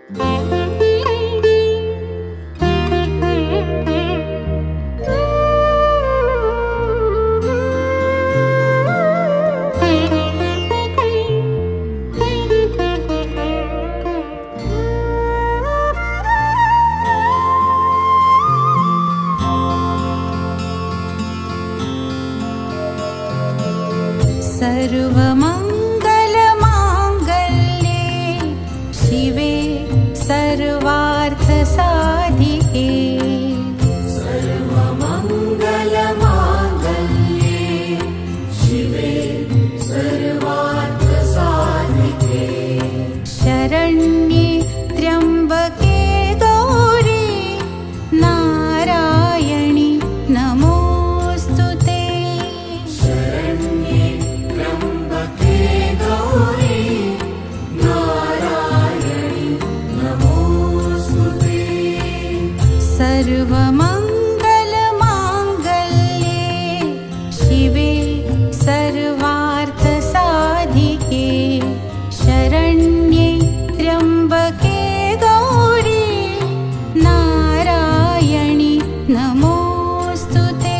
सर्वमङ्गलमाङ्गल्ये शिवे सर्वार्थसाधिके सर्वमङ्गलमाङ्गल्ये शिवे सर्वार्थसाधिके शरण्ये त्र्यम्बके गौरी नारायणि नमोऽस्तु ते शरण्ये त्र्यम्बके गौरी नारायणि नमोऽस्तु ते सर्वमङ्गलमाङ्गल्ये शिवे सर्वार्थसाधिके शरण्ये त्र्यम्बके गौरी नारायणि नमोऽस्तु ते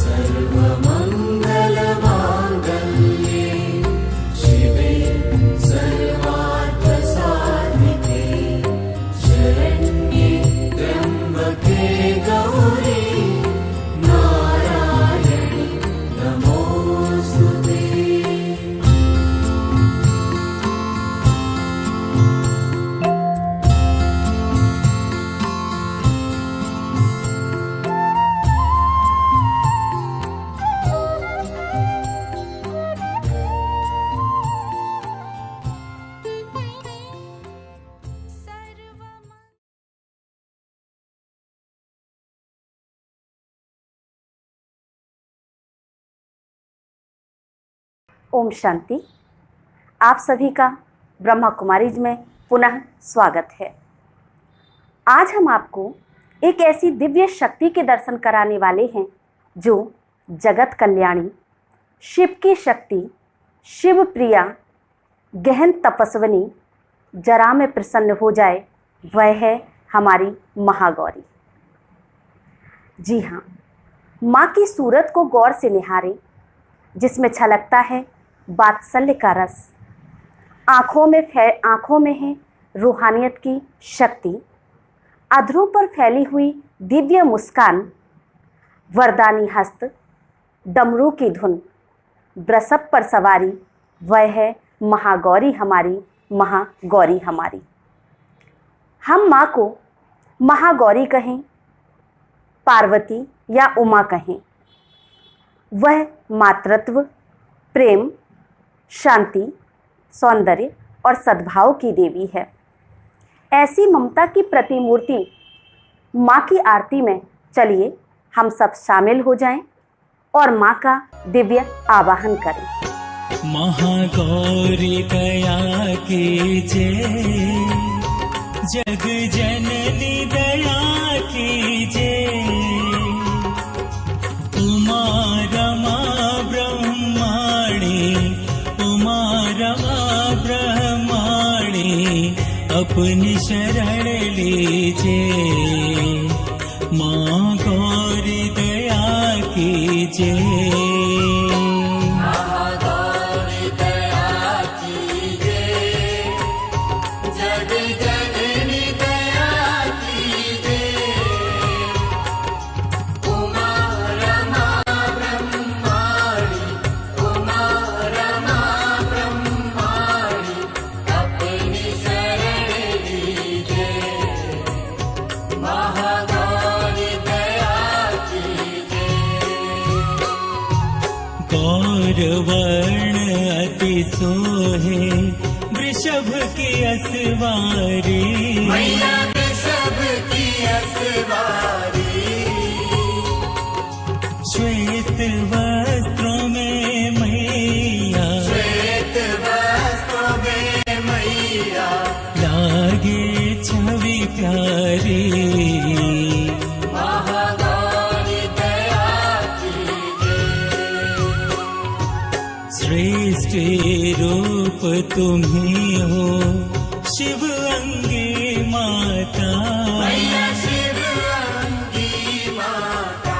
सर्वमङ्गलमाङ्गल्ये शिवे सर्वार्थसाधिके शरण्ये त्र्यम्बके गौरी नारायणि नमोऽस्तु ते ओम शांति। आप सभी का ब्रह्मा कुमारीज में पुनः स्वागत है। आज हम आपको एक ऐसी दिव्य शक्ति के दर्शन कराने वाले हैं जो जगत कल्याणी, शिव की शक्ति, शिव प्रिया, गहन तपस्विनी, जरा में प्रसन्न हो जाए, वह है हमारी महागौरी। जी हाँ, माँ की सूरत को गौर से निहारें, जिसमें छलकता है वात्सल्य का रस। आँखों में है रूहानियत की शक्ति। अधरों पर फैली हुई दिव्य मुस्कान, वरदानी हस्त, डमरू की धुन, वृषभ पर सवारी, वह है महागौरी हमारी, महागौरी हमारी। हम माँ को महागौरी कहें, पार्वती या उमा कहें, वह मातृत्व, प्रेम, शांति, सौंदर्य और सद्भाव की देवी है। ऐसी ममता की प्रतिमूर्ति माँ की आरती में चलिए हम सब शामिल हो जाएं और माँ का दिव्य आवाहन करें। महागौरी दया कीजिए, जग जननी दया कीजिए, उमा रमा ब्रह्माणी, उमा रमा ब्रह्माणी, अपनी शरण लीजिए, माँ गौरी दया कीजिए। गौरवर्ण अति सोहे वृषभ की असवारी, मैया वृषभ की असवारी, श्वेत वस्त्रों में मैया, श्वेत वस्त्रों में मैया, लागे छवि प्यारी, महागौरी दया कीजिए। श्रेष्ठ रूप तुम्ही हो, शिव अंगी माता, मैया शिव अंगी माता,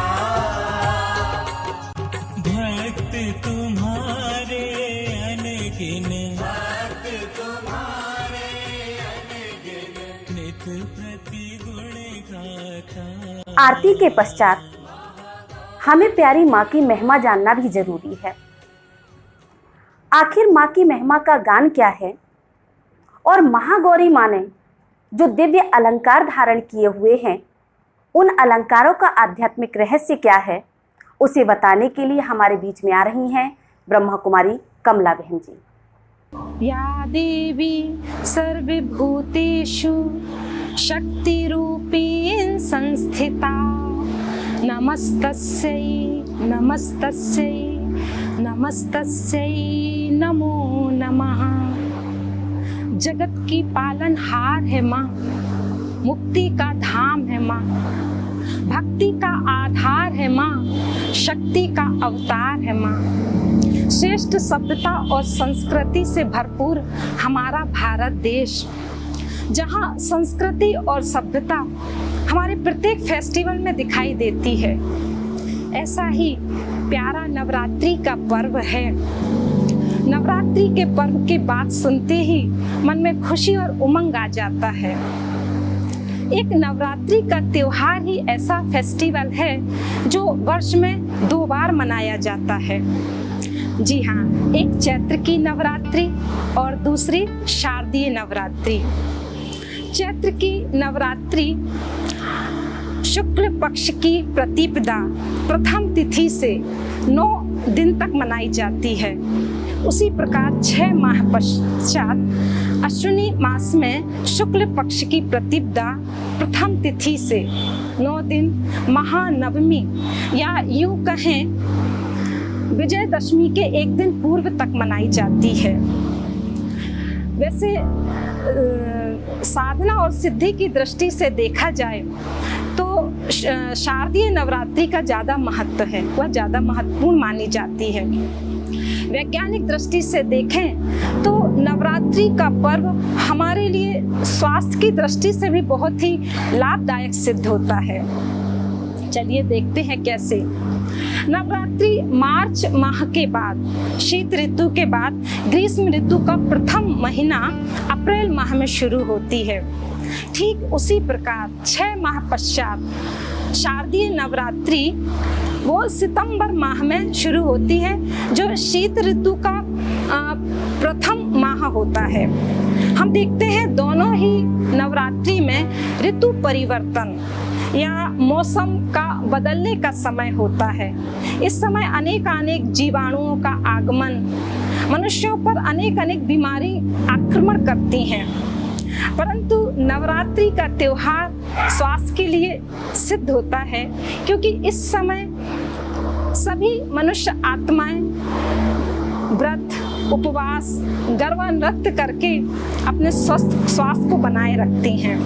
भक्त तुम्हारे अनगिन, भक्त तुम्हारे अनगिन, नित प्रति गुण गाता। आरती के पश्चात हमें प्यारी माँ की महिमा जानना भी जरूरी है। आखिर माँ की महिमा का गान क्या है और महागौरी माँ ने जो दिव्य अलंकार धारण किए हुए हैं, उन अलंकारों का आध्यात्मिक रहस्य क्या है, उसे बताने के लिए हमारे बीच में आ रही हैं ब्रह्मा कुमारी कमला बहन जी। या देवी सर्वभूतेषु शक्तिरूपेण संस्थिता, नमस्तस्यै नमस्तस्यै नमस्तस्यै नमो नमः। जगत की पालनहार है माँ, मुक्ति का धाम है माँ, भक्ति का आधार है माँ, शक्ति का अवतार है माँ। श्रेष्ठ सभ्यता और संस्कृति से भरपूर हमारा भारत देश, जहाँ संस्कृति और सभ्यता हमारे प्रत्येक फेस्टिवल में दिखाई देती है, ऐसा ही प्यारा नवरात्रि का पर्व है। नवरात्रि के पर्व की बात सुनते ही मन में खुशी और उमंग आ जाता है। एक नवरात्रि का त्योहार ही ऐसा फेस्टिवल है जो वर्ष में 2 बार मनाया जाता है। जी हाँ, एक चैत्र की नवरात्रि और दूसरी शारदीय नवरात्रि। चैत्र की नवरात्रि शुक्ल पक्ष की प्रतिपदा प्रथम तिथि से 9 दिन तक मनाई जाती है। उसी प्रकार 6 माह पश्चात अश्विनी मास में शुक्ल पक्ष की प्रतिपदा प्रथम तिथि से 9 दिन महानवमी या यूं कहें विजयदशमी के 1 दिन पूर्व तक मनाई जाती है। वैसे साधना और सिद्धि की दृष्टि से देखा जाए तो शारदीय नवरात्रि का ज़्यादा महत्व है, वह ज़्यादा महत्वपूर्ण मानी जाती है। वैज्ञानिक दृष्टि से देखें तो नवरात्रि का पर्व हमारे लिए स्वास्थ्य की दृष्टि से भी बहुत ही लाभदायक सिद्ध होता है। चलिए देखते हैं कैसे। नवरात्रि मार्च माह के बाद, शीत ऋतु के बाद ग्रीष्म ऋतु का प्रथम महीना अप्रैल माह में शुरू होती है। ठीक उसी प्रकार 6 माह पश्चात शारदीय नवरात्रि वो सितंबर माह में शुरू होती है, जो शीत ऋतु का प्रथम माह होता है। हम देखते हैं दोनों ही नवरात्रि में ऋतु परिवर्तन या मौसम का बदलने का समय होता है। इस समय अनेक जीवाणुओं का आगमन, मनुष्यों पर अनेक बीमारी आक्रमण करती हैं, परंतु नवरात्रि का त्योहार स्वास्थ्य के लिए सिद्ध होता है, क्योंकि इस समय सभी मनुष्य आत्माएं व्रत, उपवास, गरबा नृत्य करके अपने स्वास्थ्य को बनाए रखती हैं।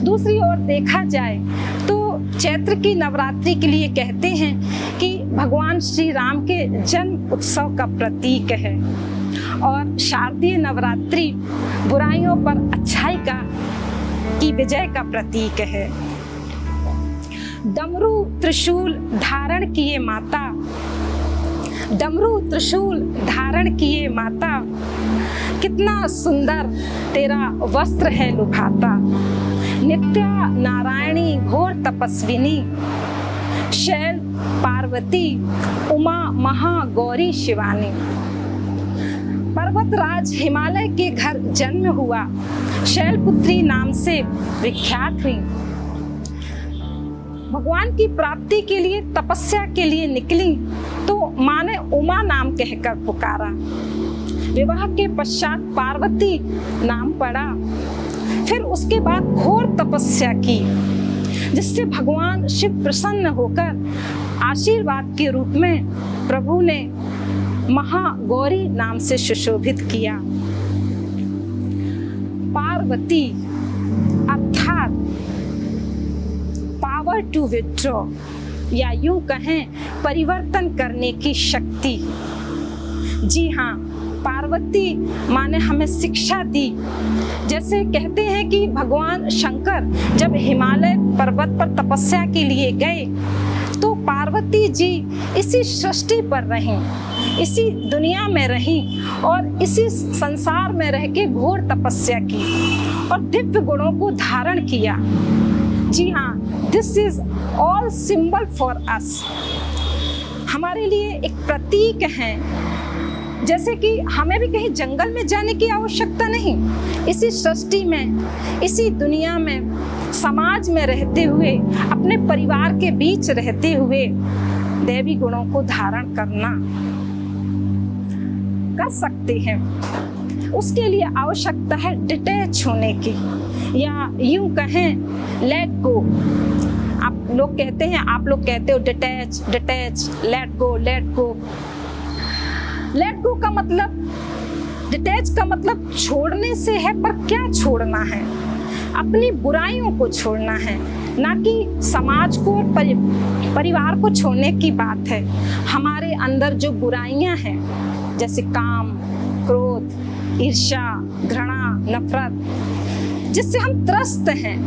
दूसरी ओर देखा जाए तो चैत्र की नवरात्रि के लिए कहते हैं कि भगवान श्री राम के जन्म उत्सव का प्रतीक है, और शारदीय नवरात्रि बुराइयों पर अच्छाई की विजय का प्रतीक है। डमरू त्रिशूल धारण किए माता, डमरू त्रिशूल धारण किए माता, कितना सुंदर तेरा वस्त्र है लुभाता। नित्या नारायणी घोर तपस्विनी, शैल पार्वती उमा महागौरी शिवानी। पर्वतराज हिमालय के घर जन्म हुआ, शैलपुत्री नाम से विख्यात हुई। भगवान की प्राप्ति के लिए तपस्या के लिए निकली तो माँ ने उमा नाम कहकर पुकारा। विवाह के पश्चात पार्वती नाम पड़ा। फिर उसके बाद घोर तपस्या की, जिससे भगवान शिव प्रसन्न होकर आशीर्वाद के रूप में प्रभु ने महागौरी नाम से सुशोभित किया। पार्वती अर्थात पावर टू विथड्रॉ, या यूं कहें परिवर्तन करने की शक्ति। जी हाँ, पार्वती माँ ने हमें शिक्षा दी। जैसे कहते हैं कि भगवान शंकर जब हिमालय पर्वत पर तपस्या के लिए गए तो पार्वती जी इसी सृष्टि पर रहीं, इसी दुनिया में रहीं और इसी संसार में रह के घोर तपस्या की और दिव्य गुणों को धारण किया। जी हाँ, this is all symbol for us. हमारे लिए एक प्रतीक है। जैसे कि हमें भी कहीं जंगल में जाने की आवश्यकता नहीं, इसी सृष्टि में, इसी दुनिया में, समाज में रहते हुए, अपने परिवार के बीच रहते हुए दैवी गुणों को धारण कर सकते हैं। उसके लिए आवश्यकता है डिटैच होने की, या यूं कहें लेट गो। आप लोग कहते हो detach, let go. Let go का मतलब, डिटैच का मतलब छोड़ने से है, पर क्या छोड़ना है? अपनी बुराइयों को छोड़ना है, ना कि समाज को और परिवार को छोड़ने की बात है। हमारे अंदर जो बुराइयां हैं, जैसे काम, क्रोध, ईर्ष्या, घृणा, नफरत, जिससे हम त्रस्त हैं,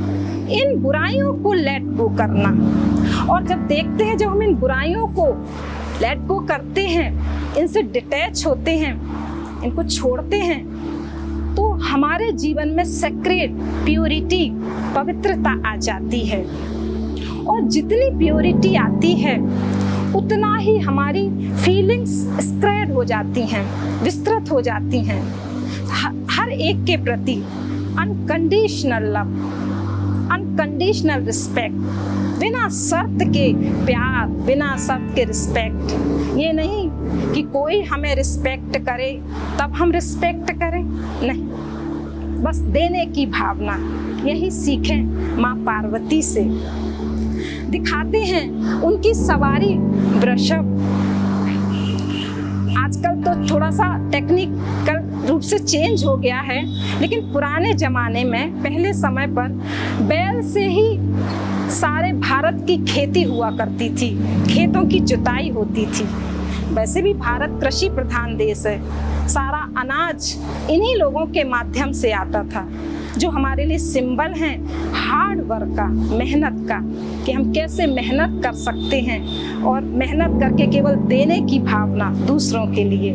इन बुराइयों को लेट गो करना। और जब देखते हैं, जब हम इन बुराइयों को लेट गो करते हैं, इनसे डिटैच होते हैं, इनको छोड़ते हैं, तो हमारे जीवन में सेक्रेट, प्योरिटी, पवित्रता आ जाती है। और जितनी प्योरिटी आती है उतना ही हमारी फीलिंग्स स्प्रेड हो जाती हैं, विस्तृत हो जाती हैं हर एक के प्रति। अनकंडीशनल लव, अनकंडीशनल रिस्पेक्ट, बिना शर्त के प्यार, बिना शर्त के रिस्पेक्ट। ये नहीं कि कोई हमें रिस्पेक्ट करे तब हम रिस्पेक्ट करें, नहीं, बस देने की भावना। यही सीखें माँ पार्वती से। दिखाते हैं उनकी सवारी वृषभ। आजकल तो थोड़ा सा टेक्निकल रूप से चेंज हो गया है, लेकिन पुराने जमाने में, पहले समय पर बैल से ही सारे भारत की खेती हुआ करती थी, खेतों की जुताई होती थी। वैसे भी भारत कृषि प्रधान देश है, सारा अनाज इन्हीं लोगों के माध्यम से आता था, जो हमारे लिए सिंबल हैं हार्ड वर्क का, मेहनत का, कि हम कैसे मेहनत कर सकते हैं और मेहनत करके केवल देने की भावना दूसरों के लिए।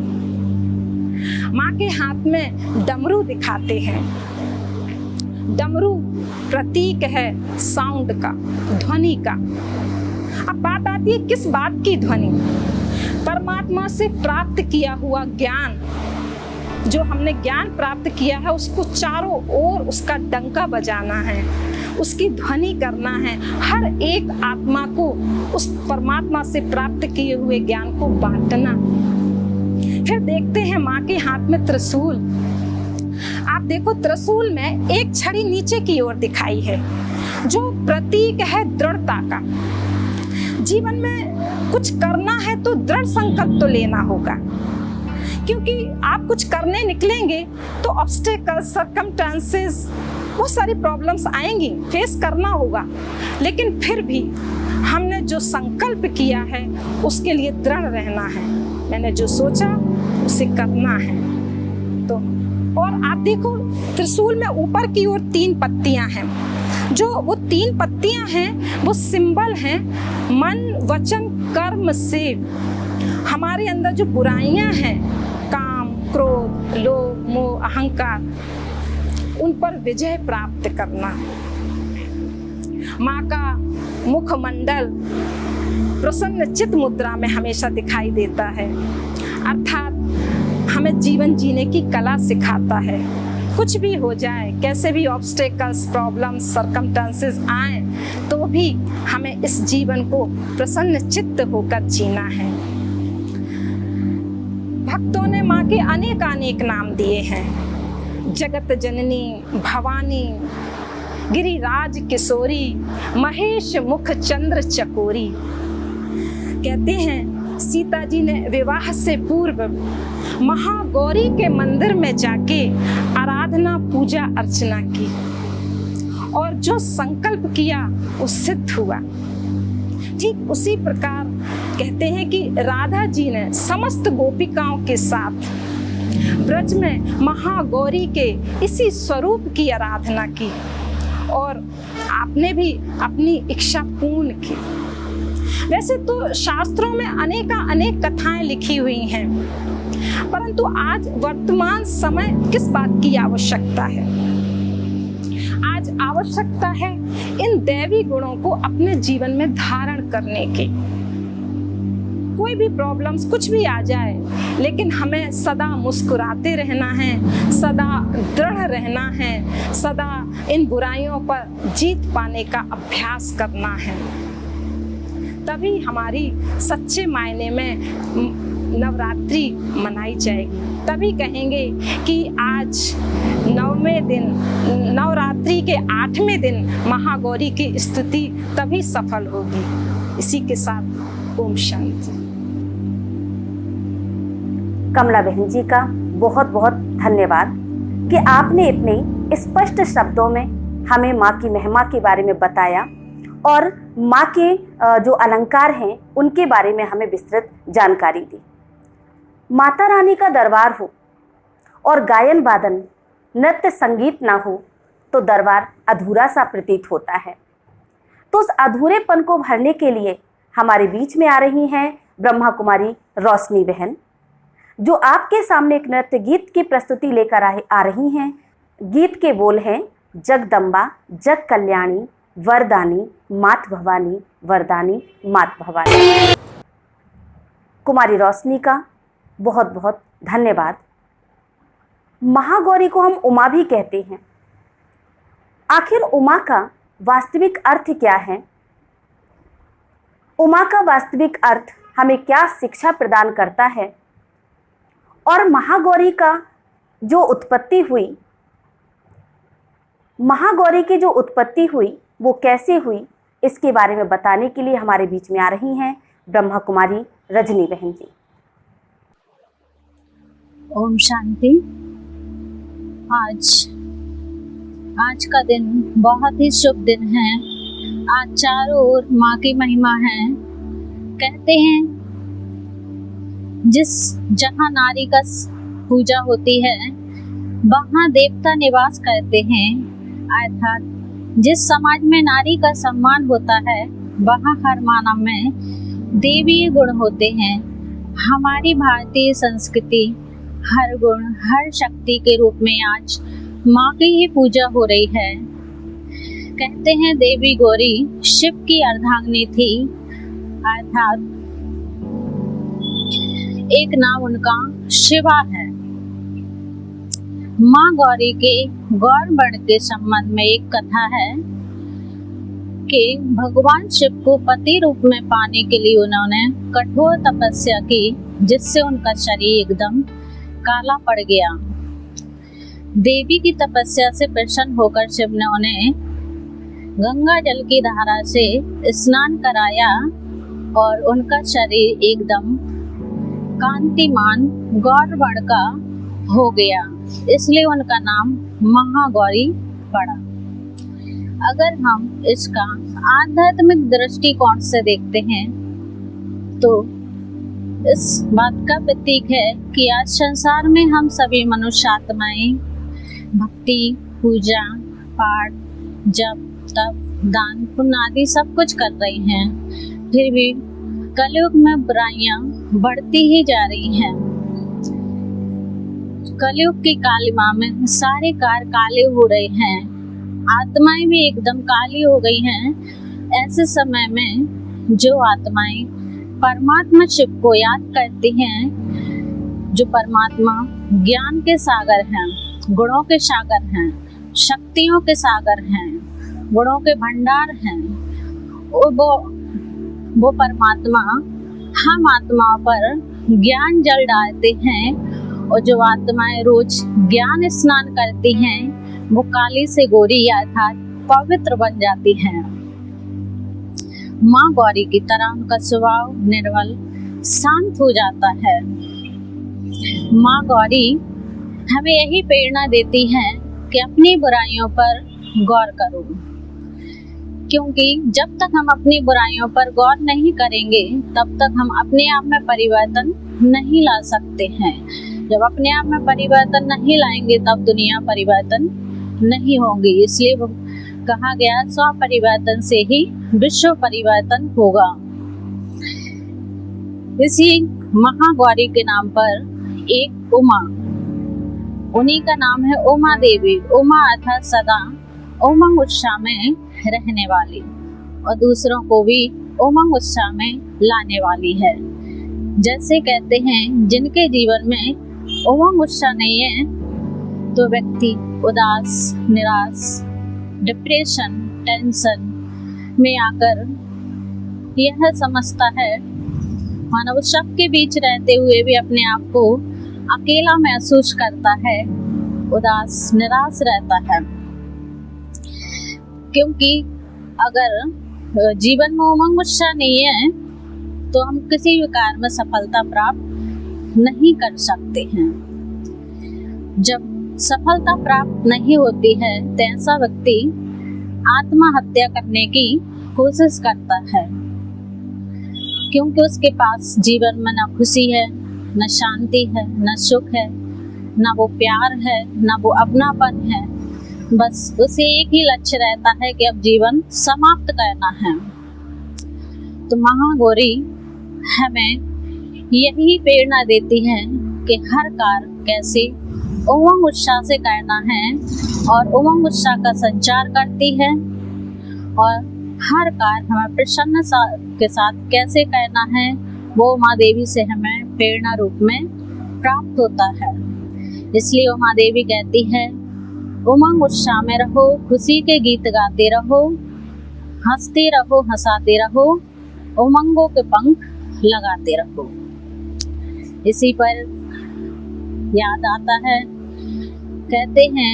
माँ के हाथ में डमरू दिखाते हैं। डमरू प्रतीक है साउंड का, ध्वनि का। अब बात आती है किस बात की ध्वनि? परमात्मा से प्राप्त किया हुआ ज्ञान, जो हमने ज्ञान प्राप्त किया है, उसको चारों ओर उसका डंका बजाना है, उसकी ध्वनि करना है, हर एक आत्मा को उस परमात्मा से प्राप्त किए हुए ज्ञान को बांटना। फिर देखते हैं माँ के हाथ में त्रिशूल। आप देखो, त्रिशूल में एक छड़ी नीचे की ओर दिखाई है, जो प्रतीक है दृढ़ता का। जीवन में कुछ करना है तो दृढ़ संकल्प तो लेना होगा, क्योंकि आप कुछ करने निकलेंगे तो ऑब्स्टेकल्स, सर्कमस्टेंसेस, बहुत सारी प्रॉब्लम्स आएंगी, फेस करना होगा। लेकिन फिर भी हमने जो संकल्प किया है उसके लिए दृढ़ रहना है। मैंने जो सोचा उसे करना है। तो और आप देखो, त्रिशूल में ऊपर की ओर 3 पत्तियां हैं। जो वो 3 पत्तियां हैं वो सिंबल हैं मन, वचन, कर्म से हमारे अंदर जो बुराइयां हैं, काम, क्रोध, लोभ, मोह, अहंकार, उन पर विजय प्राप्त करना। माँ का मुखमंडल प्रसन्न चित्त मुद्रा में हमेशा दिखाई देता है, अर्थात हमें जीवन जीने की कला सिखाता है। कुछ भी हो जाए, कैसे भी ऑब्स्टेकल्स, प्रॉब्लम्स, सर्कमस्टेंसेस आए, तो भी हमें इस जीवन को प्रसन्न चित्त होकर जीना है। भक्तों ने माँ के अनेक अनेक नाम दिए हैं। जगत जननी, भवानी, गिरिराज किशोरी, महेश मुख चंद्र चकोरी। कहते हैं सीता जी ने विवाह से पूर्व महागौरी के मंदिर में जाके आराधना, पूजा, अर्चना की, और जो संकल्प किया वो सिद्ध हुआ। ठीक उसी प्रकार कहते हैं कि राधा जी ने समस्त गोपिकाओं के साथ ब्रज में महागौरी के इसी स्वरूप की आराधना की और आपने भी अपनी इच्छा पूर्ण की। वैसे तो शास्त्रों में अनेक कथाएं लिखी हुई हैं, परंतु आज वर्तमान समय किस बात की आवश्यकता है? आज आवश्यकता है इन दैवी गुणों को अपने जीवन में धारण करने की। कोई भी प्रॉब्लम्स कुछ भी आ जाए, लेकिन हमें सदा मुस्कुराते रहना है, सदा दृढ़ रहना है, सदा इन बुराइयों पर जीत पाने का अभ्यास करना है। तभी हमारी सच्चे मायने में नवरात्रि मनाई जाएगी। तभी कहेंगे कि आज 9वें दिन, नवरात्रि के 8वें दिन महागौरी की स्तुति तभी सफल होगी। इसी के साथ ओम शांति। कमला बहन जी का बहुत बहुत धन्यवाद कि आपने इतने स्पष्ट शब्दों में हमें माँ की महिमा के बारे में बताया और माँ के जो अलंकार हैं उनके बारे में हमें विस्तृत जानकारी दी। माता रानी का दरबार हो और गायन वादन नृत्य संगीत ना हो तो दरबार अधूरा सा प्रतीत होता है। तो उस अधूरेपन को भरने के लिए हमारे बीच में आ रही हैं ब्रह्मा कुमारी रोशनी बहन, जो आपके सामने एक नृत्य गीत की प्रस्तुति लेकर आ रही हैं। गीत के बोल हैं जगदम्बा जग कल्याणी वरदानी मात भवानी वरदानी मात भवानी। कुमारी रोशनी का बहुत बहुत धन्यवाद। महागौरी को हम उमा भी कहते हैं। आखिर उमा का वास्तविक अर्थ क्या है? उमा का वास्तविक अर्थ हमें क्या शिक्षा प्रदान करता है? और महागौरी का जो उत्पत्ति हुई, महागौरी की जो उत्पत्ति हुई वो कैसे हुई, इसके बारे में बताने के लिए हमारे बीच में आ रही हैं ब्रह्मा कुमारी रजनी बहन जी। ओम शांति। आज का दिन बहुत ही शुभ दिन है। आज चारों ओर माँ की महिमा है। कहते हैं जहाँ नारी का पूजा होती है वहाँ देवता निवास करते हैं। अर्थात जिस समाज में नारी का सम्मान होता है वहाँ हर मानव में देवीय गुण होते हैं। हमारी भारतीय संस्कृति हर गुण हर शक्ति के रूप में आज माँ की ही पूजा हो रही है। कहते हैं देवी गौरी शिव की अर्धांगिनी थी, अर्थात एक नाम उनका शिवा है। माँ गौरी के गौर वर्ण के संबंध में एक कथा है कि भगवान शिव को पति रूप में पाने के लिए उन्होंने कठोर तपस्या की, जिससे उनका शरीर एकदम काला पड़ गया। देवी की तपस्या से प्रसन्न होकर शिव ने उन्हें गंगा जल की धारा से स्नान कराया और उनका शरीर एकदम कांतिमान गौर वर्ण का हो गया, इसलिए उनका नाम महागौरी पड़ा। अगर हम इसका आध्यात्मिक दृष्टिकोण से देखते हैं तो इस बात का प्रतीक है कि आज संसार में हम सभी मनुष्य आत्माएं भक्ति, पूजा, पाठ, जप, तप, दान, पुण्य आदि सब कुछ कर रही हैं, फिर भी कलयुग में बुराइयां बढ़ती ही जा रही हैं। कलयुग की कालिमा में सारे कार्य काले हो रहे हैं, आत्माएं भी एकदम काली हो गई हैं। ऐसे समय में जो आत्माएं परमात्मा शिव को याद करती हैं, जो परमात्मा ज्ञान के सागर हैं, गुणों के सागर हैं, शक्तियों के सागर हैं, गुणों के भंडार हैं, वो परमात्मा हम आत्माओं पर ज्ञान जल डालते हैं। और जो आत्माएं रोज ज्ञान स्नान करती हैं वो काली से गोरी अर्थात पवित्र बन जाती हैं। माँ गौरी की तरह उनका स्वभाव निर्मल शांत हो जाता है। माँ गौरी हमें यही प्रेरणा देती हैं कि अपनी बुराइयों पर गौर करो, क्योंकि जब तक हम अपनी बुराइयों पर गौर नहीं करेंगे तब तक हम अपने आप में परिवर्तन नहीं ला सकते हैं। जब अपने आप में परिवर्तन नहीं लाएंगे तब दुनिया परिवर्तन नहीं होगी। इसलिए वो कहा गया स्व परिवर्तन से ही विश्व परिवर्तन होगा। इसी महागौरी के नाम पर एक उमा, उन्हीं का नाम है उमा देवी। उमा अर्थात सदा उमंग उत्साह में रहने वाली और दूसरों को भी उमंग उत्साह में लाने वाली है। जैसे कहते हैं जिनके जीवन में उमंग उत्साह नहीं है तो व्यक्ति उदास, निराश, डिप्रेशन, टेंशन में आकर यह समझता है, मानव सबके बीच रहते हुए भी अपने आप को अकेला महसूस करता है, उदास, निराश रहता है। क्योंकि अगर जीवन में उमंग उत्साह नहीं है तो हम किसी भी कार्य में सफलता प्राप्त नहीं कर सकते हैं। जब सफलता प्राप्त नहीं होती है तो ऐसा व्यक्ति आत्महत्या करने की कोशिश करता है, क्योंकि उसके पास जीवन में न खुशी है, न शांति है, न सुख है, न वो प्यार है, न वो अपनापन है। बस उसे एक ही लक्ष्य रहता है कि अब जीवन समाप्त करना है। तो महागौरी हमें यही प्रेरणा देती है कि हर कार्य कैसे उमंग उत्साह से करना है और उमंग उत्साह का संचार करती है, और हर कार्य हमें प्रसन्नता के साथ कैसे करना है वो उमा देवी से हमें प्रेरणा रूप में प्राप्त होता है। इसलिए उमा देवी कहती है उमंग उत्साह में रहो, खुशी के गीत गाते रहो, हंसते रहो, हंसाते रहो, उमंगों के पंख लगाते रहो। इसी पर याद आता है, कहते हैं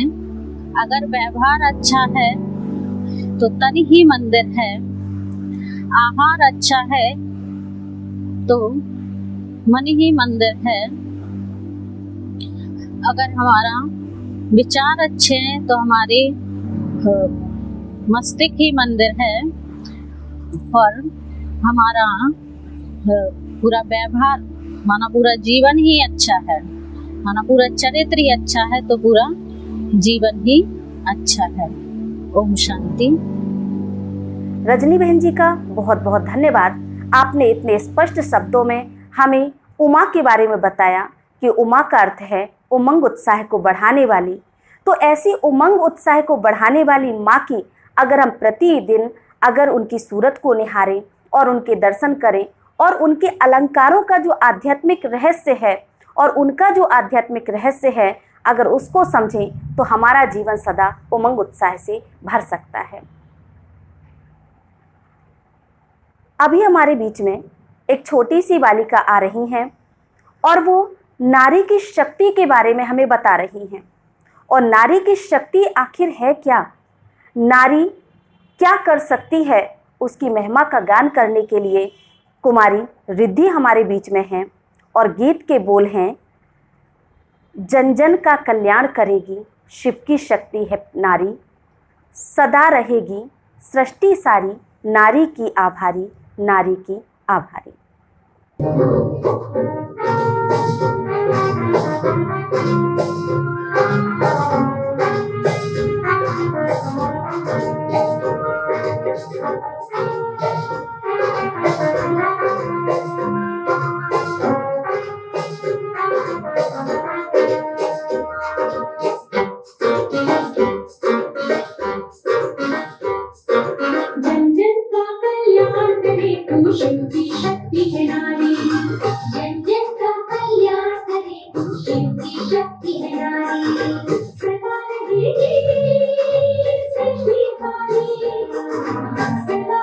अगर व्यवहार अच्छा है तो तन ही मंदिर है, आहार अच्छा है तो मन ही मंदिर है, अगर हमारा विचार अच्छे हैं तो हमारे मस्तिष्क ही मंदिर है, और हमारा पूरा व्यवहार माना पूरा जीवन ही अच्छा है, माना पूरा चरित्र ही अच्छा है तो पूरा जीवन ही अच्छा है। ओम शांति। रजनी बहन जी का बहुत बहुत धन्यवाद। आपने इतने स्पष्ट शब्दों में हमें उमा के बारे में बताया कि उमा का अर्थ है उमंग उत्साह को बढ़ाने वाली। तो ऐसी उमंग उत्साह को बढ़ाने वाली माँ की अगर हम प्रतिदिन अगर उनकी सूरत को निहारें और उनके दर्शन करें और उनके अलंकारों का जो आध्यात्मिक रहस्य है और उनका जो आध्यात्मिक रहस्य है अगर उसको समझें तो हमारा जीवन सदा उमंग उत्साह से भर सकता है। अभी हमारे बीच में एक छोटी सी बालिका आ रही हैं और वो नारी की शक्ति के बारे में हमें बता रही हैं। और नारी की शक्ति आखिर है क्या, नारी क्या कर सकती है, उसकी महिमा का गान करने के लिए कुमारी रिद्धि हमारे बीच में हैं। और गीत के बोल हैं, जन जन का कल्याण करेगी, शिव की शक्ति है नारी, सदा रहेगी सृष्टि सारी, नारी की आभारी, नारी की आभारी। शिव की शक्ति है नारी, जन जन का कल्याण करे, शिव की शक्ति है नारी, सदा रहेगी सृष्टि सारी, सदा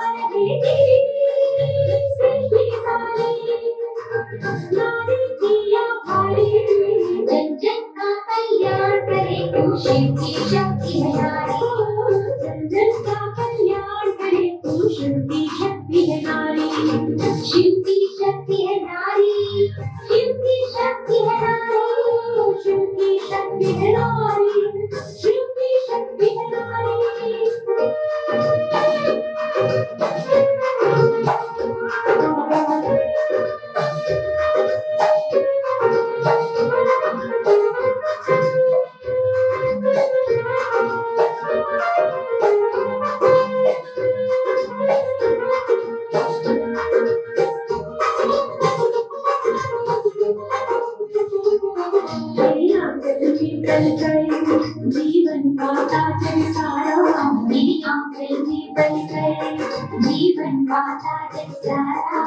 जीवन माता जग सारा मेरी आंखें भी बन गए जीवन माता जग सारा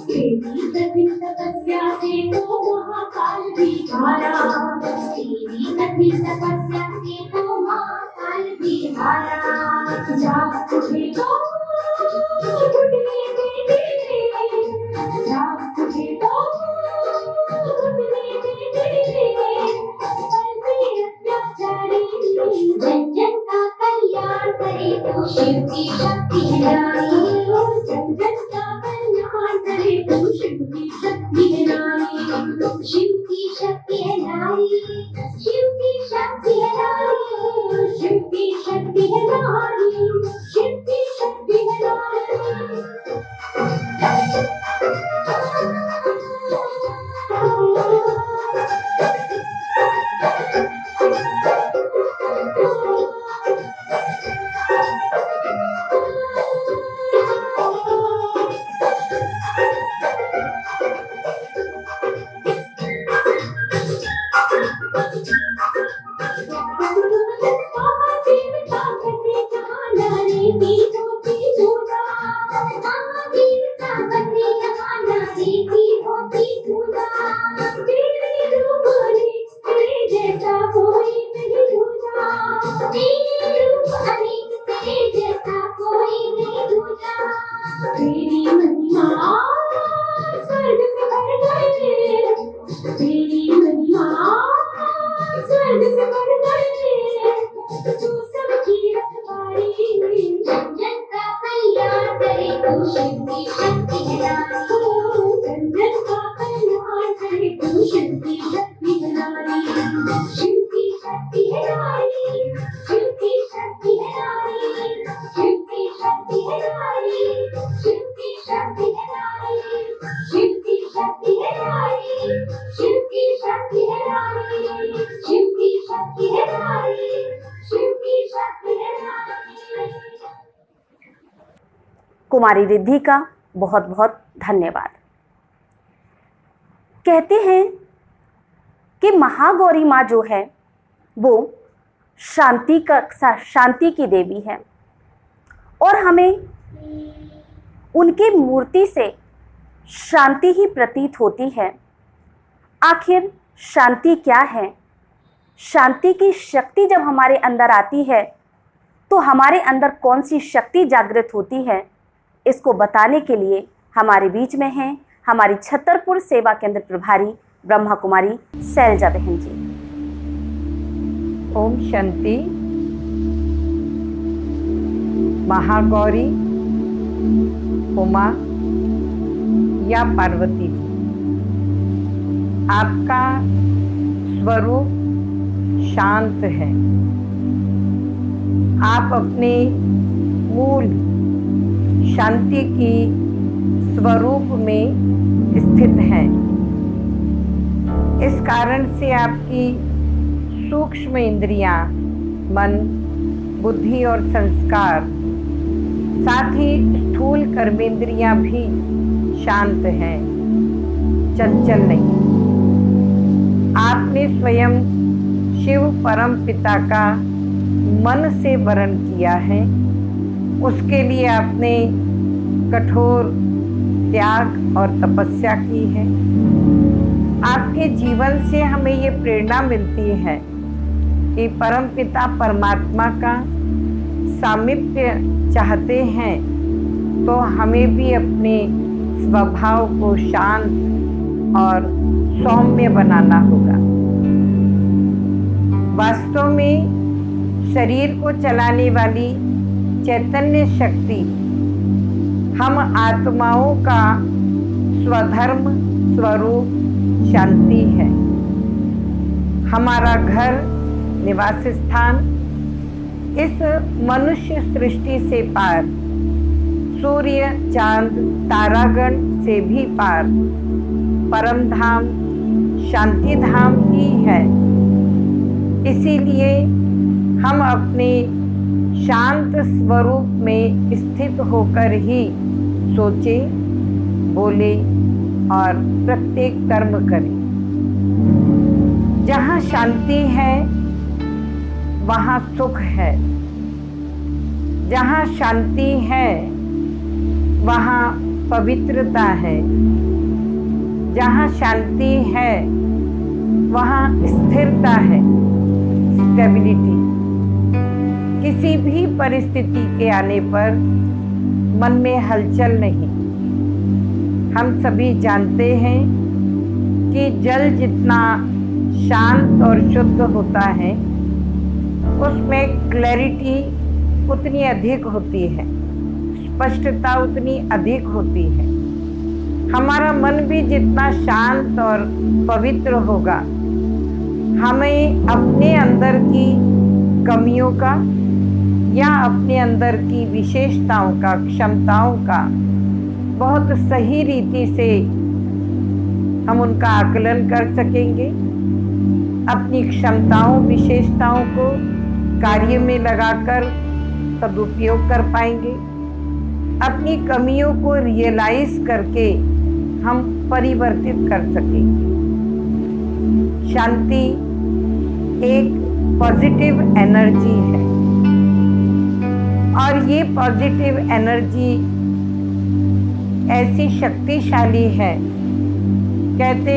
तेरी कठिन तपस्या से तो महाकाल भी हारा तेरी कठिन तपस्या से तो महाकाल भी हारा जाग तुझे तो घुटने दे जाग तुझे तो घुटने दे जन जन का कल्याण करे तो शिव की शक्ति है नारी जन जन का कल्याण करे तो शिव की शक्ति है नारी शिव की शक्ति है नारी शिव की शक्ति है नारी शिव की शक्ति है नारी शिव की शक्ति है तेरी महिमा स्वर्ग से बढ़ गई तेरी महिमा स्वर्ग से बढ़ गई तू सबकी रखवाली जन जन का कल्याण करे तू शिव की शक्ति है नारी जन जन का कल्याण करे तू शिव की शक्ति है नारी शिव की शक्ति है नारी शिव की शक्ति है नारी शिव की शक्ति है नारी शिव की शक्ति है नारी शिव की शक्ति है नारी शिव की शक्ति है नारी शिव की शक्ति है नारी शिव की शक्ति है नारी। कुमारी रिद्धि का बहुत बहुत धन्यवाद। कहते हैं कि महागौरी माँ जो है वो शांति की देवी है और हमें उनकी मूर्ति से शांति ही प्रतीत होती है। आखिर शांति क्या है? शांति की शक्ति जब हमारे अंदर आती है तो हमारे अंदर कौन सी शक्ति जागृत होती है, इसको बताने के लिए हमारे बीच में हैं हमारी छतरपुर सेवा केंद्र प्रभारी ब्रह्मा कुमारी शैलजा बहन जी। ओम शांति। महागौरी, उमा या पार्वती जी, आपका स्वरूप शांत है। आप अपने मूल शांति की स्वरूप में स्थित हैं। इस कारण से आपकी सूक्ष्म इंद्रियां, मन, बुद्धि और संस्कार, साथ ही स्थूल कर्मेंद्रियां भी शांत हैं, चंचल नहीं। आपने स्वयं शिव परम पिता का मन से वरण किया है। उसके लिए आपने कठोर त्याग और तपस्या की है। आपके जीवन से हमें ये प्रेरणा मिलती है कि परम पिता परमात्मा का सामीप्य चाहते हैं तो हमें भी अपने स्वभाव को शांत और सौम्य बनाना होगा। वास्तव में शरीर को चलाने वाली चैतन्य शक्ति हम आत्माओं का स्वधर्म स्वरूप शांति है। हमारा घर, निवास स्थान इस मनुष्य सृष्टि से पार, सूर्य, चांद, तारागण से भी पार परम धाम शांति धाम ही है। इसीलिए हम अपने शांत स्वरूप में स्थित होकर ही सोचे, बोले और प्रत्येक कर्म करें। जहाँ शांति है वहाँ सुख है, जहाँ शांति है वहाँ पवित्रता है, जहाँ शांति है वहाँ स्थिरता है, स्टेबिलिटी। किसी भी परिस्थिति के आने पर मन में हलचल नहीं। हम सभी जानते हैं कि जल जितना शांत और शुद्ध होता है उसमें क्लैरिटी उतनी अधिक होती है, स्पष्टता उतनी अधिक होती है। हमारा मन भी जितना शांत और पवित्र होगा, हमें अपने अंदर की कमियों का या अपने अंदर की विशेषताओं का, क्षमताओं का बहुत सही रीति से हम उनका आकलन कर सकेंगे। अपनी क्षमताओं, विशेषताओं को कार्य में लगाकर सदुपयोग कर पाएंगे। अपनी कमियों को रियलाइज करके हम परिवर्तित कर सकेंगे। शांति एक पॉजिटिव एनर्जी है और ये पॉजिटिव एनर्जी ऐसी शक्तिशाली है, कहते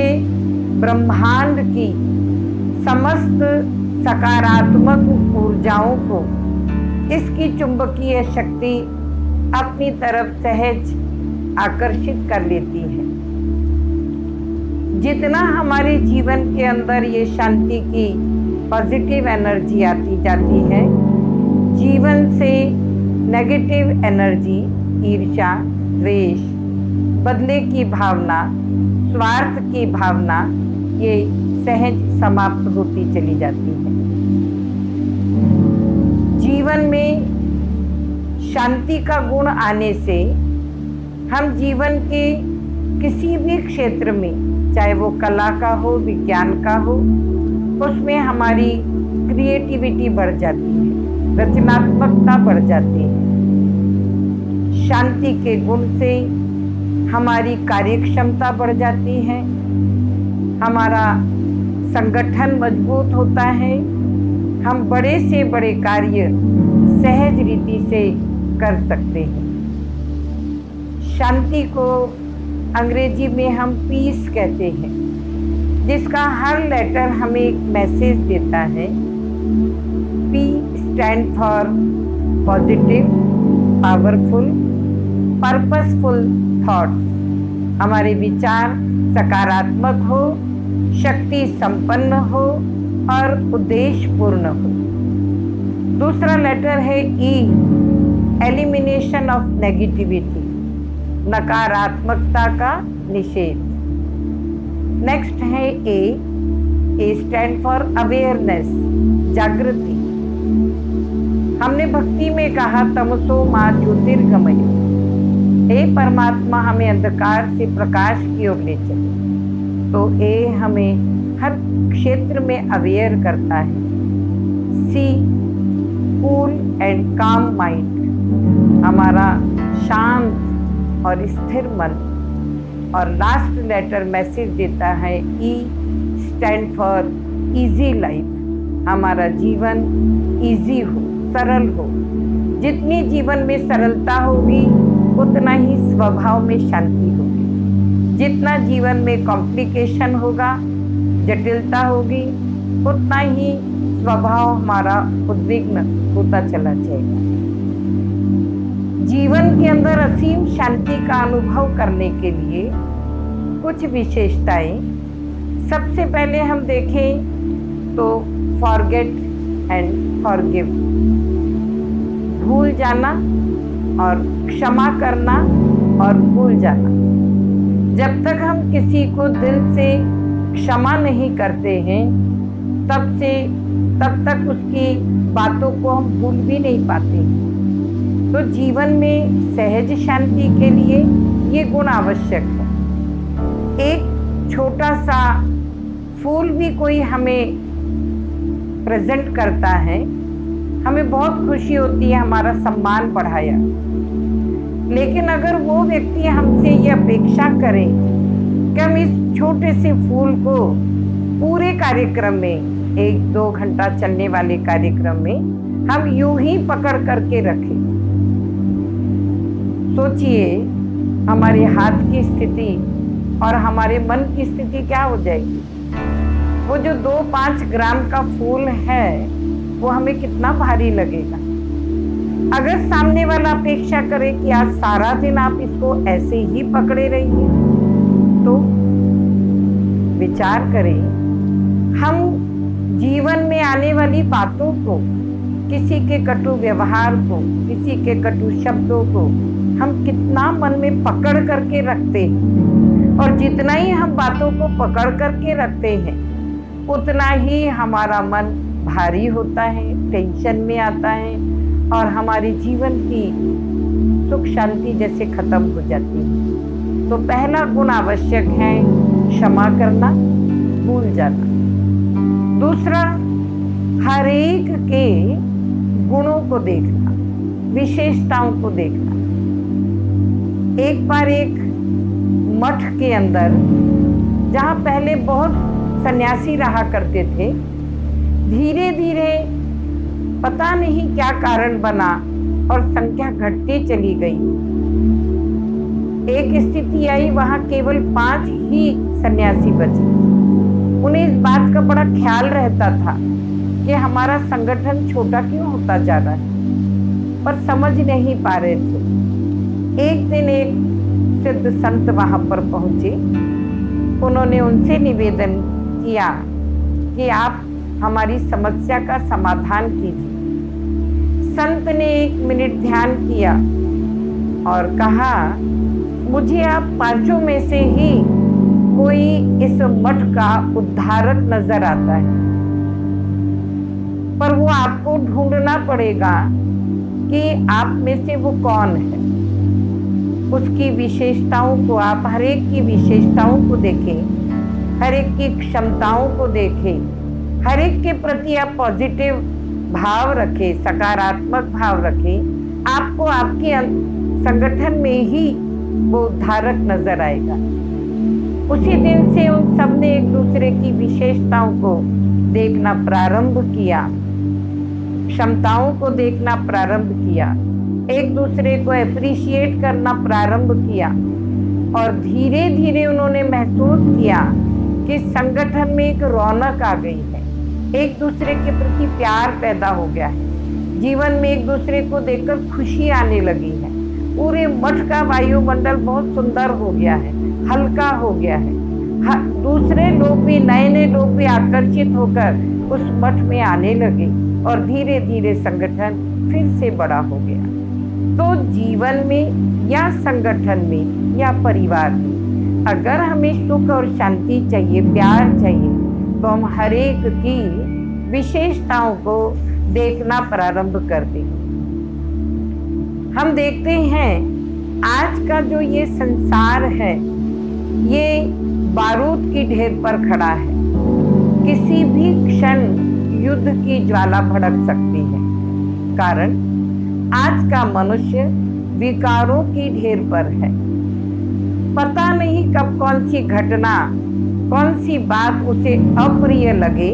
ब्रह्मांड की समस्त सकारात्मक ऊर्जाओं को इसकी चुंबकीय शक्ति अपनी तरफ सहज आकर्षित कर लेती है। जितना हमारे जीवन के अंदर ये शांति की पॉजिटिव एनर्जी आती जाती है, जीवन से नेगेटिव एनर्जी, ईर्ष्या, द्वेष, बदले की भावना, स्वार्थ की भावना, ये सहज समाप्त होती चली जाती है। जीवन में शांति का गुण आने से हम जीवन के किसी भी क्षेत्र में, चाहे वो कला का हो, विज्ञान का हो, उसमें हमारी क्रिएटिविटी बढ़ जाती है, रचनात्मकता बढ़ जाती है। शांति के गुण से हमारी कार्यक्षमता बढ़ जाती है, हमारा संगठन मजबूत होता है, हम बड़े से बड़े कार्य सहज रीति से कर सकते हैं। शांति को अंग्रेजी में हम पीस कहते हैं, जिसका हर लेटर हमें एक मैसेज देता है। P stand for positive, powerful, purposeful thoughts. हमारे विचार सकारात्मक हो, शक्ति संपन्न हो और उद्देश्यपूर्ण हो। दूसरा लेटर है ई, एलिमिनेशन ऑफ नेगेटिविटी, नकारात्मकता का निषेध। नेक्स्ट है ए स्टैंड फॉर अवेयरनेस, जागृति। हमने भक्ति में कहा तमसो मा ज्योतिर्गमय, हे परमात्मा हमें अंधकार से प्रकाश की ओर ले चले। तो ए हमें हर क्षेत्र में अवेयर करता है। सी, कूल एंड काम माइंड, हमारा शांत और स्थिर मन। और लास्ट लेटर मैसेज देता है E stand for easy life, हमारा जीवन इजी हो, सरल हो। जितनी जीवन में सरलता होगी उतना ही स्वभाव में शांति होगी। जितना जीवन में कॉम्प्लिकेशन होगा, जटिलता होगी, उतना ही स्वभाव हमारा उद्विग्न होता चला जाएगा। जीवन के अंदर असीम शांति का अनुभव करने के लिए कुछ विशेषताएं, सबसे पहले हम देखें तो फॉरगेट एंड फॉरगिव, भूल जाना और क्षमा करना और भूल जाना। जब तक हम किसी को दिल से क्षमा नहीं करते हैं तब तक उसकी बातों को हम भूल भी नहीं पाते। तो जीवन में सहज शांति के लिए ये गुण आवश्यक है। एक छोटा सा फूल भी कोई हमें प्रेजेंट करता है हमें बहुत खुशी होती है, हमारा सम्मान बढ़ाया। लेकिन अगर वो व्यक्ति हमसे ये अपेक्षा करे कि हम इस छोटे से फूल को पूरे कार्यक्रम में, 1-2 घंटा चलने वाले कार्यक्रम में हम यूं ही पकड़ करके रखें, सोचिए हमारे हाथ की स्थिति और हमारे मन की स्थिति क्या हो जाएगी। वो जो 2-5 ग्राम का फूल है वो हमें कितना भारी लगेगा। अगर सामने वाला अपेक्षा करे कि आज सारा दिन आप इसको ऐसे ही पकड़े रहिए, तो विचार करें, हम जीवन में आने वाली बातों को, किसी के कटु व्यवहार को, किसी के कटु शब्दों को हम कितना मन में पकड़ करके रखते हैं। और जितना ही हम बातों को पकड़ करके रखते हैं उतना ही हमारा मन भारी होता है, टेंशन में आता है और हमारे जीवन की सुख शांति जैसे खत्म हो जाती है। तो पहला गुण आवश्यक है क्षमा करना, भूल जाना। दूसरा, हर एक के गुणों को देखना, विशेषताओं को देखना। एक बार एक मठ के अंदर, जहाँ पहले बहुत सन्यासी रहा करते थे, धीरे धीरे पता नहीं क्या कारण बना और संख्या घटती चली गई। एक स्थिति आई, वहां केवल 5 ही सन्यासी बचे। उन्हें इस बात का बड़ा ख्याल रहता था कि हमारा संगठन छोटा क्यों होता जा रहा है, पर समझ नहीं पा रहे थे। एक दिन एक सिद्ध संत वहां पर पहुंचे। उन्होंने उनसे निवेदन किया कि आप हमारी समस्या का समाधान कीजिए। संत ने 1 मिनट ध्यान किया और कहा, मुझे आप 5 में से ही कोई इस मठ का उद्धारक नजर आता है, पर वो आपको ढूंढना पड़ेगा कि आप में से वो कौन है। उसकी विशेषताओं को, आप हर एक की विशेषताओं को देखें, हर एक की क्षमताओं को देखें, हर एक के प्रति आप पॉजिटिव भाव रखें, सकारात्मक भाव रखें। आपको आपके संगठन में ही वो उद्धारक नजर आएगा। उसी दिन से उन सब ने एक दूसरे की विशेषताओं को देखना प्रारंभ किया, क्षमताओं को देखना प्रारंभ किया, एक दूसरे को अप्रिशिएट करना प्रारंभ किया और धीरे धीरे उन्होंने महसूस किया कि संगठन में एक रौनक आ गई है, एक दूसरे के प्रति प्यार पैदा हो गया है, जीवन में एक दूसरे को देखकर खुशी आने लगी है। पूरे मठ का वायुमंडल बहुत सुंदर हो गया है, हल्का हो गया है। दूसरे लोग भी, नए नए लोग भी आकर्षित होकर उस मठ में आने लगे और धीरे धीरे संगठन फिर से बड़ा हो गया। तो जीवन में या संगठन में या परिवार में अगर हमें सुख और शांति चाहिए, प्यार चाहिए, तो हम हर एक की विशेषताओं को देखना प्रारंभ कर दें। हम देखते हैं आज का जो ये संसार है, ये बारूद की ढेर पर खड़ा है। किसी भी क्षण युद्ध की ज्वाला भड़क सकती है। कारण आज का मनुष्य विकारों की ढेर पर है। पता नहीं कब कौन सी घटना, कौन सी बात उसे अप्रिय लगे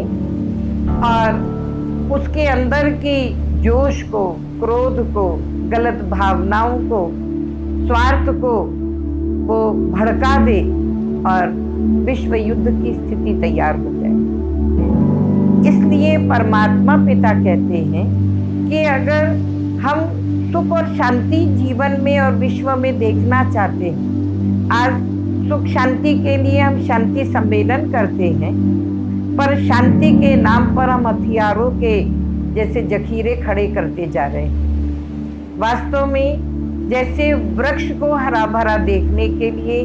और उसके अंदर की जोश को, क्रोध को, गलत भावनाओं को, स्वार्थ को वो भड़का दे और विश्व युद्ध की स्थिति तैयार हो जाए। इसलिए परमात्मा पिता कहते हैं कि अगर हम सुख और शांति जीवन में और विश्व में देखना चाहते हैं, आज सुख शांति के लिए हम शांति सम्मेलन करते हैं, पर शांति के नाम पर हम हथियारों के जैसे जखीरे खड़े करते जा रहे हैं। वास्तव में जैसे वृक्ष को हरा भरा देखने के लिए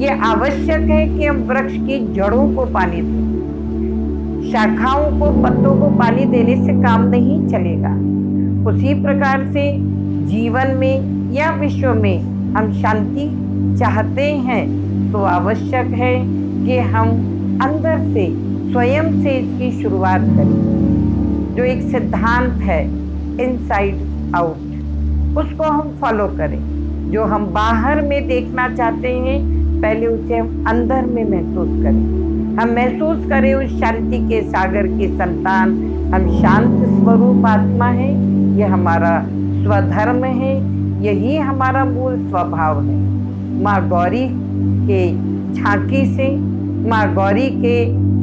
ये आवश्यक है कि हम वृक्ष की जड़ों को पानी दें। शाखाओं को, पत्तों को पानी देने से काम नहीं चलेगा। उसी प्रकार से जीवन में या विश्व में हम शांति चाहते हैं तो आवश्यक है कि हम अंदर से, स्वयं से इसकी शुरुआत करें। जो एक सिद्धांत है इनसाइड आउट, उसको हम फॉलो करें। जो हम बाहर में देखना चाहते हैं, पहले उसे हम अंदर में महसूस करें। हम महसूस करें उस शांति के सागर के संतान, हम शांत स्वरूप आत्मा है। ये हमारा स्वधर्म है, यही हमारा मूल स्वभाव है। माँ गौरी के झांकी से, माँ गौरी के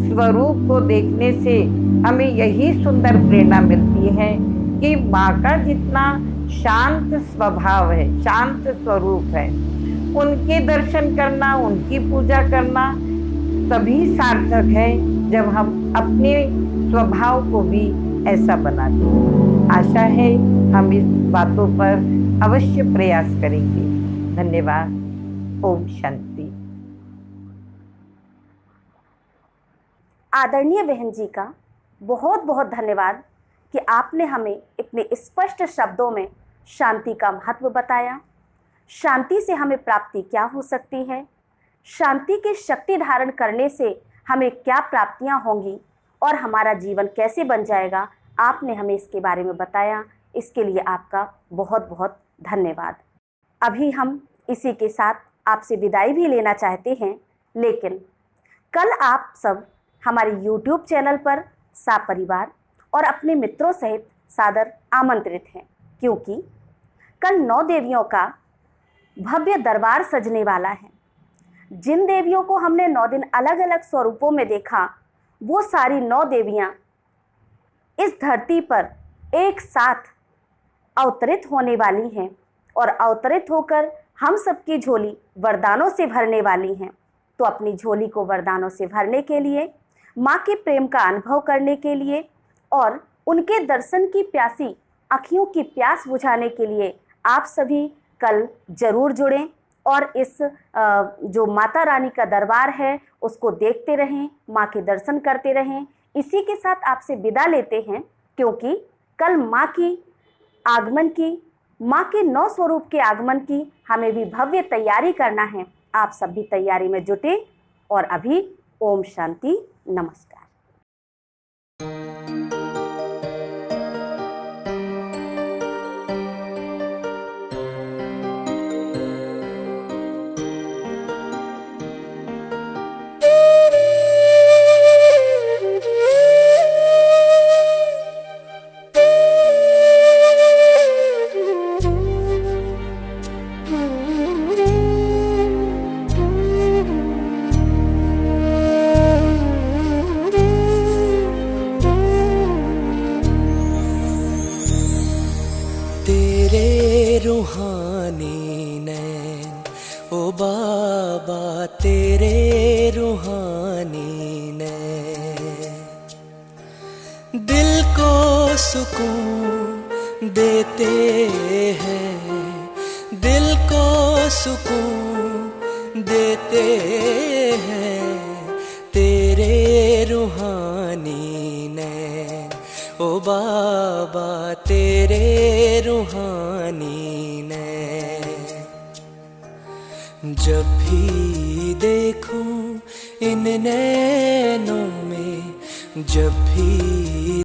स्वरूप को देखने से हमें यही सुंदर प्रेरणा मिलती है कि माँ का जितना शांत स्वभाव है, शांत स्वरूप है, उनके दर्शन करना, उनकी पूजा करना तभी सार्थक है जब हम अपने स्वभाव को भी ऐसा बनाते हैं। आशा है हम इस बातों पर अवश्य प्रयास करेंगे। धन्यवाद। ओम शांति। आदरणीय बहन जी का बहुत बहुत धन्यवाद कि आपने हमें इतने स्पष्ट शब्दों में शांति का महत्व बताया। शांति से हमें प्राप्ति क्या हो सकती है, शांति की शक्ति धारण करने से हमें क्या प्राप्तियां होंगी और हमारा जीवन कैसे बन जाएगा, आपने हमें इसके बारे में बताया। इसके लिए आपका बहुत बहुत धन्यवाद। अभी हम इसी के साथ आपसे विदाई भी लेना चाहते हैं, लेकिन कल आप सब हमारे YouTube चैनल पर सपरिवार और अपने मित्रों सहित सादर आमंत्रित हैं, क्योंकि कल 9 देवियों का भव्य दरबार सजने वाला है। जिन देवियों को हमने 9 दिन अलग अलग स्वरूपों में देखा, वो सारी 9 देवियां इस धरती पर एक साथ अवतरित होने वाली हैं और अवतरित होकर हम सबकी झोली वरदानों से भरने वाली हैं। तो अपनी झोली को वरदानों से भरने के लिए, माँ के प्रेम का अनुभव करने के लिए और उनके दर्शन की प्यासी आँखियों की प्यास बुझाने के लिए आप सभी कल जरूर जुड़ें और इस जो माता रानी का दरबार है उसको देखते रहें, माँ के दर्शन करते रहें। इसी के साथ आपसे विदा लेते हैं, क्योंकि कल माँ की आगमन की, माँ के 9 स्वरूप के आगमन की हमें भी भव्य तैयारी करना है। आप सब भी तैयारी में जुटे। और अभी ओम शांति, नमस्कार। रूहानी नैन ओ बाबा तेरे रूहानी नैन दिल को सुकून देते हैं, दिल को सुकून देते हैं तेरे रूहानी नैन ओ बाबा तेरे रूहानी नैन। जब भी देखूं इन नैनों में, जब भी